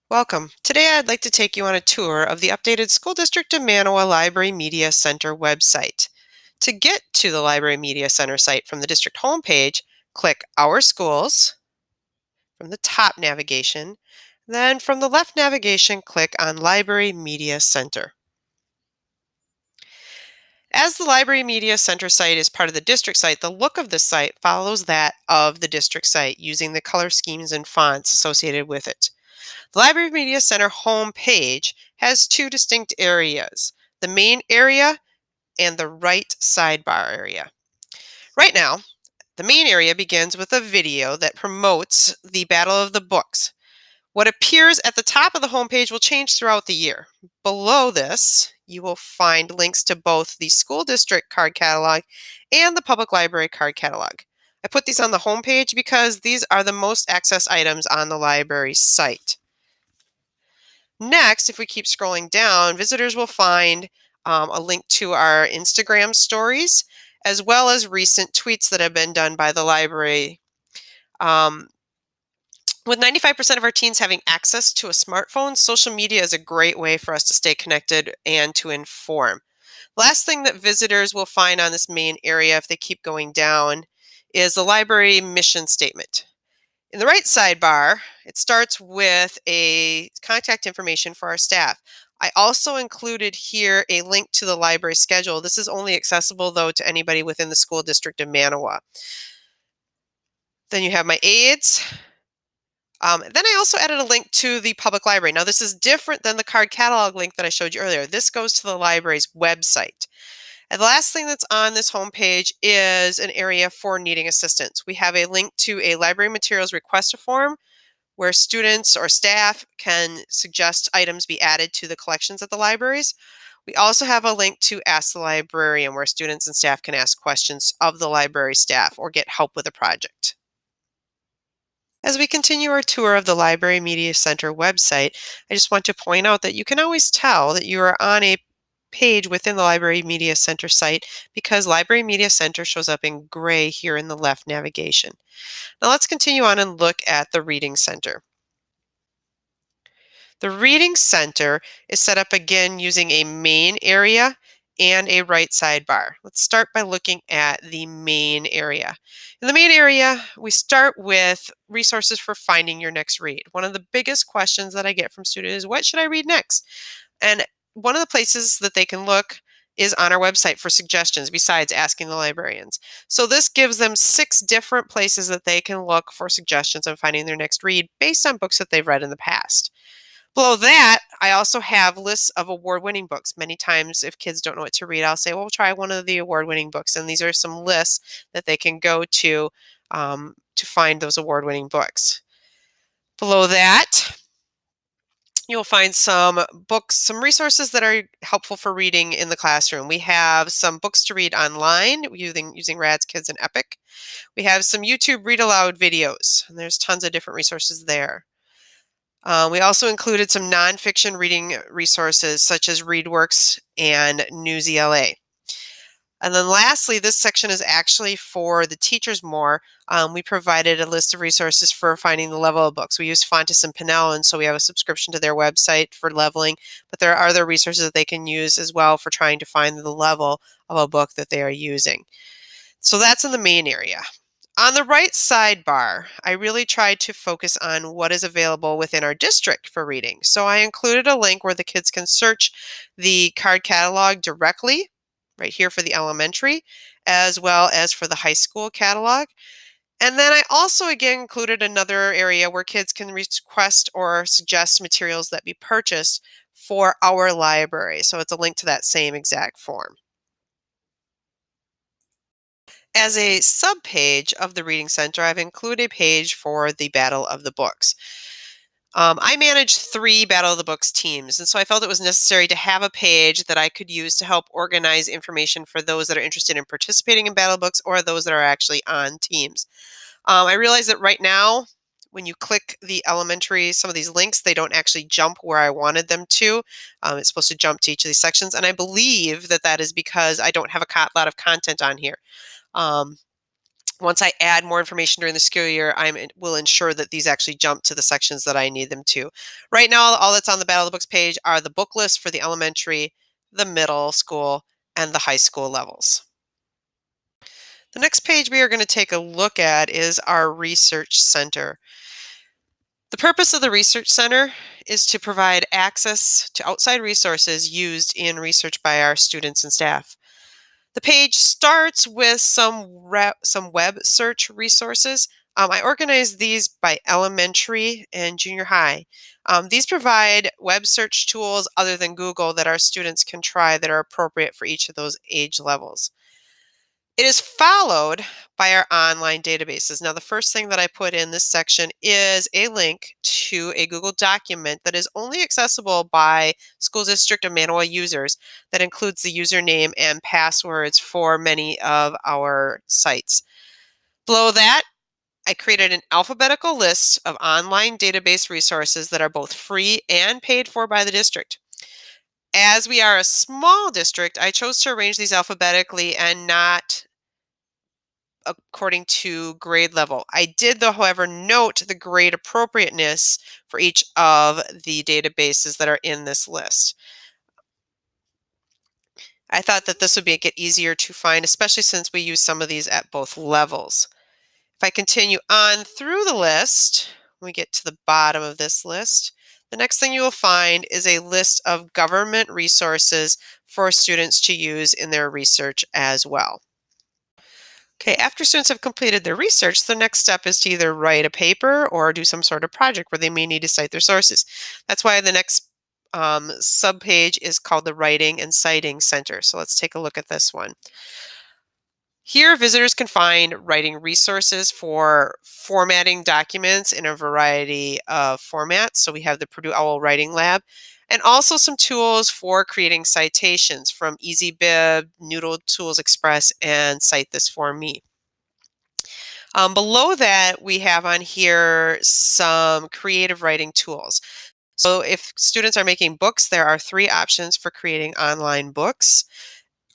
Welcome. Today I'd like to take you on a tour of the updated School District of Manawa Library Media Center website. To get to the Library Media Center site from the district homepage, click Our Schools from the top navigation. Then from the left navigation, click on Library Media Center. As the Library Media Center site is part of the district site, the look of the site follows that of the district site using the color schemes and fonts associated with it. The Library Media Center homepage has two distinct areas, the main area and the right sidebar area. Right now, the main area begins with a video that promotes the Battle of the Books. What appears at the top of the homepage will change throughout the year. Below this, you will find links to both the school district card catalog and the public library card catalog. I put these on the homepage because these are the most accessed items on the library site. Next, if we keep scrolling down, visitors will find a link to our Instagram stories, as well as recent tweets that have been done by the library. Um, with 95% of our teens having access to a smartphone, social media is a great way for us to stay connected and to inform. Last thing that visitors will find on this main area, if they keep going down, is the library mission statement. In the right sidebar, it starts with a contact information for our staff. I also included here a link to the library schedule. This is only accessible, though, to anybody within the school district of Manawa. Then you have my aides. Then I also added a link to the public library. Now, this is different than the card catalog link that I showed you earlier. This goes to the library's website. And the last thing that's on this homepage is an area for needing assistance. We have a link to a library materials request form where students or staff can suggest items be added to the collections at the libraries. We also have a link to Ask the Librarian, where students and staff can ask questions of the library staff or get help with a project. As we continue our tour of the Library Media Center website, I just want to point out that you can always tell that you are on a page within the Library Media Center site because Library Media Center shows up in gray here in the left navigation. Now let's continue on and look at the Reading Center. The Reading Center is set up again using a main area and a right sidebar. Let's start by looking at the main area. In the main area, we start with resources for finding your next read. One of the biggest questions that I get from students is, what should I read next? And one of the places that they can look is on our website for suggestions besides asking the librarians. So this gives them 6 different places that they can look for suggestions on finding their next read based on books that they've read in the past. Below that, I also have lists of award-winning books. Many times, if kids don't know what to read, I'll say, well, try one of the award-winning books. And these are some lists that they can go to find those award-winning books. Below that, you'll find some books, some resources that are helpful for reading in the classroom. We have some books to read online using Rad's Kids and Epic. We have some YouTube read aloud videos, and there's tons of different resources there. We also included some nonfiction reading resources such as ReadWorks and Newsy LA. And then lastly, this section is actually for the teachers more. We provided a list of resources for finding the level of books. We use Fontes and Pinnell, and so we have a subscription to their website for leveling, but there are other resources that they can use as well for trying to find the level of a book that they are using. So that's in the main area. On the right sidebar, I really tried to focus on what is available within our district for reading. So I included a link where the kids can search the card catalog directly, right here for the elementary, as well as for the high school catalog. And then I also again included another area where kids can request or suggest materials that be purchased for our library. So it's a link to that same exact form. As a subpage of the Reading Center, I've included a page for the Battle of the Books. I manage 3 Battle of the Books teams, and so I felt it was necessary to have a page that I could use to help organize information for those that are interested in participating in Battle Books or those that are actually on teams. I realize that right now, when you click the elementary, some of these links, they don't actually jump where I wanted them to. It's supposed to jump to each of these sections, and I believe that that is because I don't have a lot of content on here. Um, Once I add more information during the school year, will ensure that these actually jump to the sections that I need them to. Right now, all that's on the Battle of the Books page are the book lists for the elementary, the middle school, and the high school levels. The next page we are going to take a look at is our Research Center. The purpose of the Research Center is to provide access to outside resources used in research by our students and staff. The page starts with some web search resources. I organized these by elementary and junior high. These provide web search tools other than Google that our students can try that are appropriate for each of those age levels. It is followed by our online databases. Now, the first thing that I put in this section is a link to a Google document that is only accessible by school district of Manawa users that includes the username and passwords for many of our sites. Below that, I created an alphabetical list of online database resources that are both free and paid for by the district. As we are a small district, I chose to arrange these alphabetically and not according to grade level. I did, though, however, note the grade appropriateness for each of the databases that are in this list. I thought that this would make it easier to find, especially since we use some of these at both levels. If I continue on through the list, we get to the bottom of this list. The next thing you will find is a list of government resources for students to use in their research as well. Okay, after students have completed their research, the next step is to either write a paper or do some sort of project where they may need to cite their sources. That's why the next subpage is called the Writing and Citing Center. So let's take a look at this one. Here, visitors can find writing resources for formatting documents in a variety of formats. So we have the Purdue OWL Writing Lab, and also some tools for creating citations from EasyBib, Noodle Tools Express, and Cite This For Me. Below that, we have on here some creative writing tools. So if students are making books, there are 3 options for creating online books.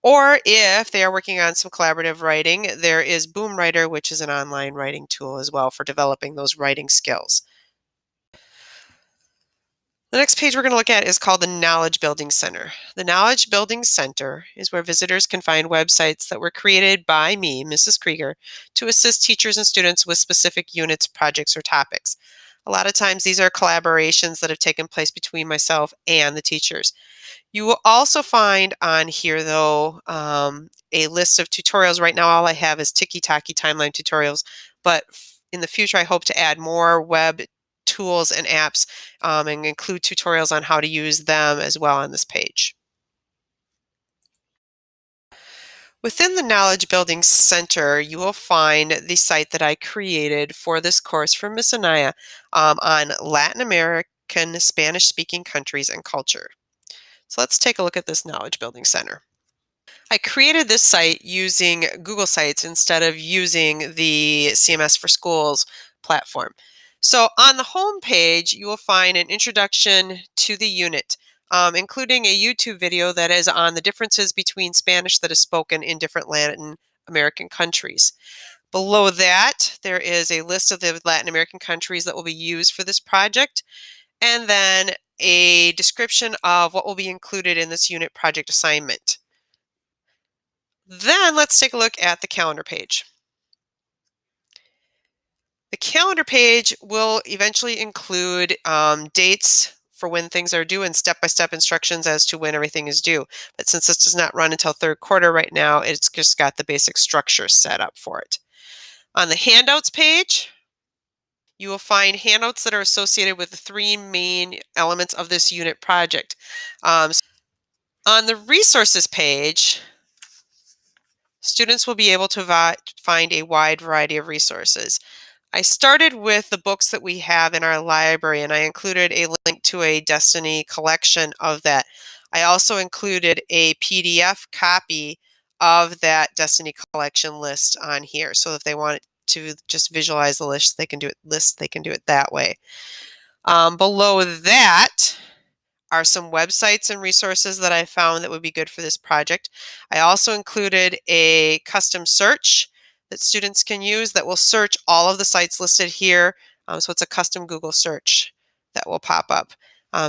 Or if they are working on some collaborative writing, there is Boom Writer, which is an online writing tool as well for developing those writing skills. The next page we're going to look at is called the Knowledge Building Center. The Knowledge Building Center is where visitors can find websites that were created by me, Mrs. Krieger, to assist teachers and students with specific units, projects, or topics. A lot of times these are collaborations that have taken place between myself and the teachers. You will also find on here, though, a list of tutorials. Right now, all I have is ticky-tacky timeline tutorials, but in the future, I hope to add more web tools and apps and include tutorials on how to use them as well on this page. Within the Knowledge Building Center, you will find the site that I created for this course from Miss Anaya on Latin American Spanish-speaking countries and culture. So let's take a look at this Knowledge Building Center. I created this site using Google Sites instead of using the CMS for Schools platform. So on the home page, you will find an introduction to the unit, including a YouTube video that is on the differences between Spanish that is spoken in different Latin American countries. Below that, there is a list of the Latin American countries that will be used for this project, and then a description of what will be included in this unit project assignment. Then let's take a look at the calendar page. The calendar page will eventually include dates for when things are due and step-by-step instructions as to when everything is due. But since this does not run until third quarter right now, it's just got the basic structure set up for it. On the handouts page, you will find handouts that are associated with the 3 main elements of this unit project. On the resources page, students will be able to find a wide variety of resources. I started with the books that we have in our library, and I included a link to a Destiny collection of that. I also included a PDF copy of that Destiny collection list on here. So if they want to just visualize the list, they can do it that way. Below that are some websites and resources that I found that would be good for this project. I also included a custom search. that students can use that will search all of the sites listed here. So it's a custom Google search that will pop up.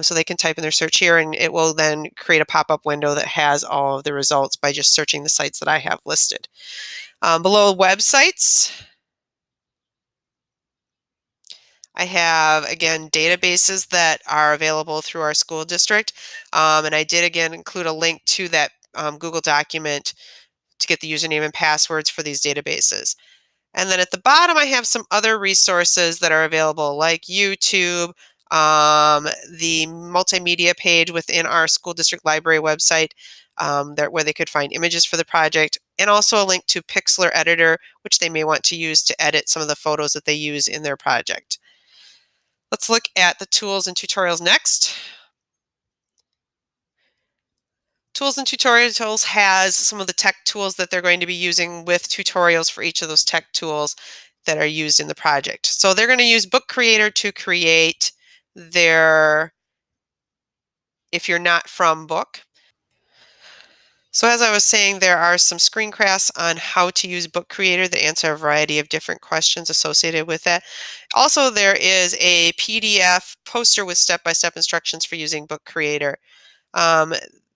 So they can type in their search here and it will then create a pop-up window that has all of the results by just searching the sites that I have listed. Below websites, I have, again, databases that are available through our school district. And I did, again, include a link to that Google document to get the username and passwords for these databases. And then at the bottom, I have some other resources that are available, like YouTube, the multimedia page within our school district library website, where they could find images for the project, and also a link to Pixlr Editor, which they may want to use to edit some of the photos that they use in their project. Let's look at the tools and tutorials next. Tools and Tutorials has some of the tech tools that they're going to be using with tutorials for each of those tech tools that are used in the project. So they're going to use Book Creator to create their If You're Not From book. So as I was saying, there are some screencasts on how to use Book Creator that answer a variety of different questions associated with that. Also, there is a PDF poster with step-by-step instructions for using Book Creator.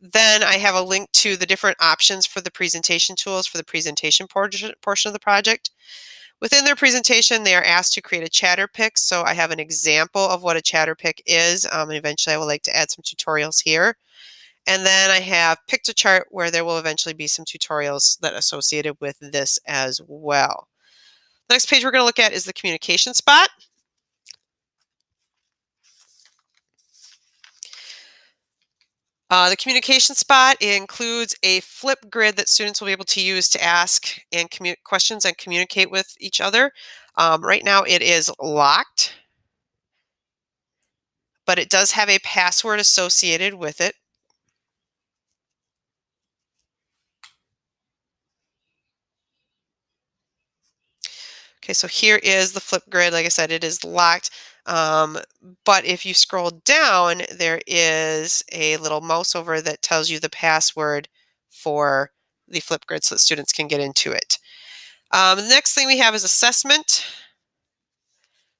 Then I have a link to the different options for the presentation tools for the presentation portion of the project. Within their presentation, they are asked to create a chatter pick. So I have an example of what a chatter pick is, and eventually I would like to add some tutorials here. And then I have picked a chart where there will eventually be some tutorials that are associated with this as well. The next page we're going to look at is the communication spot. The communication spot includes a flip grid that students will be able to use to ask and questions and communicate with each other. Right now it is locked, but it does have a password associated with it. Okay, so here is the flip grid. Like I said, it is locked. But if you scroll down, there is a little mouse over that tells you the password for the flip grid so that students can get into it. The next thing we have is assessment.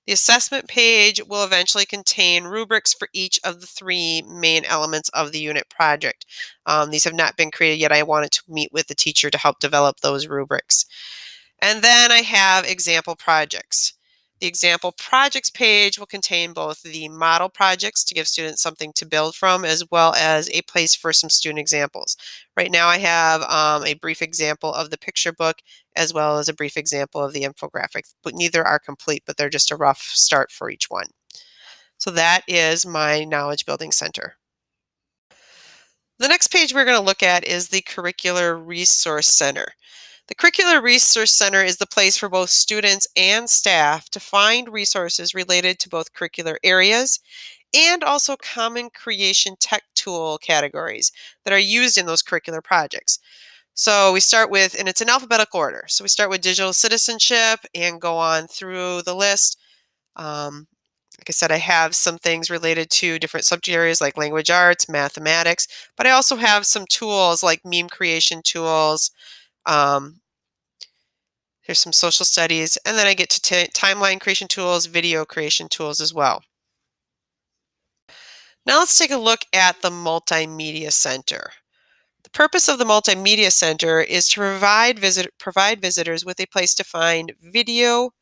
The assessment page will eventually contain rubrics for each of the three main elements of the unit project. These have not been created yet. I wanted to meet with the teacher to help develop those rubrics. And then I have example projects. The example projects page will contain both the model projects to give students something to build from, as well as a place for some student examples. Right now I have a brief example of the picture book, as well as a brief example of the infographic, but neither are complete, but they're just a rough start for each one. So that is my Knowledge Building Center. The next page we're going to look at is the Curricular Resource Center. The Curricular Resource Center is the place for both students and staff to find resources related to both curricular areas and also common creation tech tool categories that are used in those curricular projects. So we start with, and it's in alphabetical order. So we start with digital citizenship and go on through the list. Like I said, I have some things related to different subject areas like language arts, mathematics, but I also have some tools like meme creation tools. Here's some social studies, and then I get to timeline creation tools, video creation tools as well. Now let's take a look at the Multimedia Center. The purpose of the Multimedia Center is to provide visitors with a place to find video,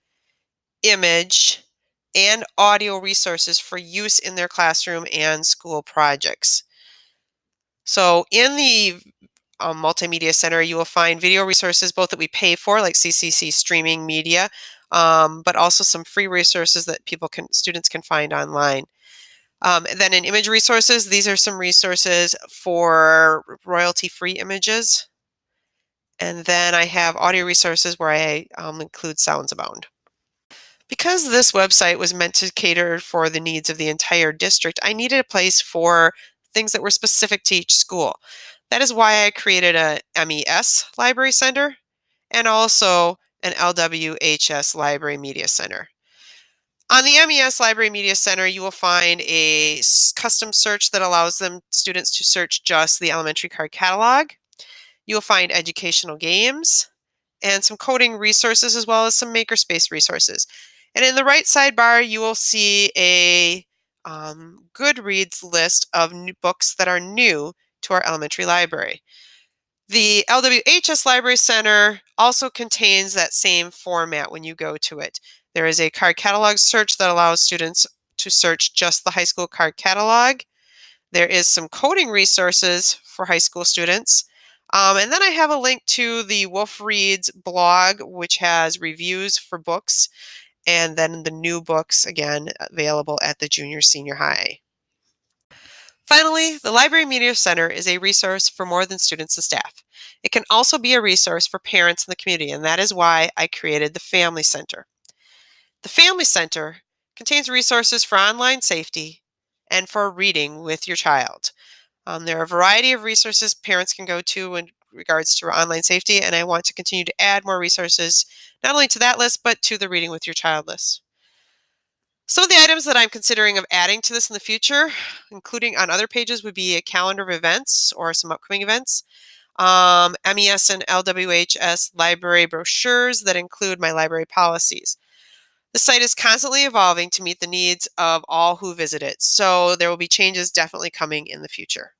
image, and audio resources for use in their classroom and school projects. So in the Multimedia Center, you will find video resources both that we pay for, like CCC streaming media, but also some free resources that students can find online. And then in image resources, these are some resources for royalty-free images. And then I have audio resources where I include Sounds Abound. Because this website was meant to cater for the needs of the entire district, I needed a place for things that were specific to each school. That is why I created a MES Library Center and also an LWHS Library Media Center. On the MES Library Media Center, you will find a custom search that allows students to search just the elementary card catalog. You will find educational games, and some coding resources as well as some makerspace resources. And in the right sidebar, you will see a Goodreads list of new books that are new to our elementary library. The LWHS Library Center also contains that same format when you go to it. There is a card catalog search that allows students to search just the high school card catalog. There is some coding resources for high school students. And then I have a link to the Wolf Reads blog, which has reviews for books, and then the new books, again, available at the junior senior high. Finally, the Library Media Center is a resource for more than students and staff. It can also be a resource for parents in the community, and that is why I created the Family Center. The Family Center contains resources for online safety and for reading with your child. There are a variety of resources parents can go to in regards to online safety, and I want to continue to add more resources, not only to that list, but to the Reading with Your Child list. Some of the items that I'm considering of adding to this in the future, including on other pages, would be a calendar of events or some upcoming events, MES and LWHS library brochures that include my library policies. The site is constantly evolving to meet the needs of all who visit it, so there will be changes definitely coming in the future.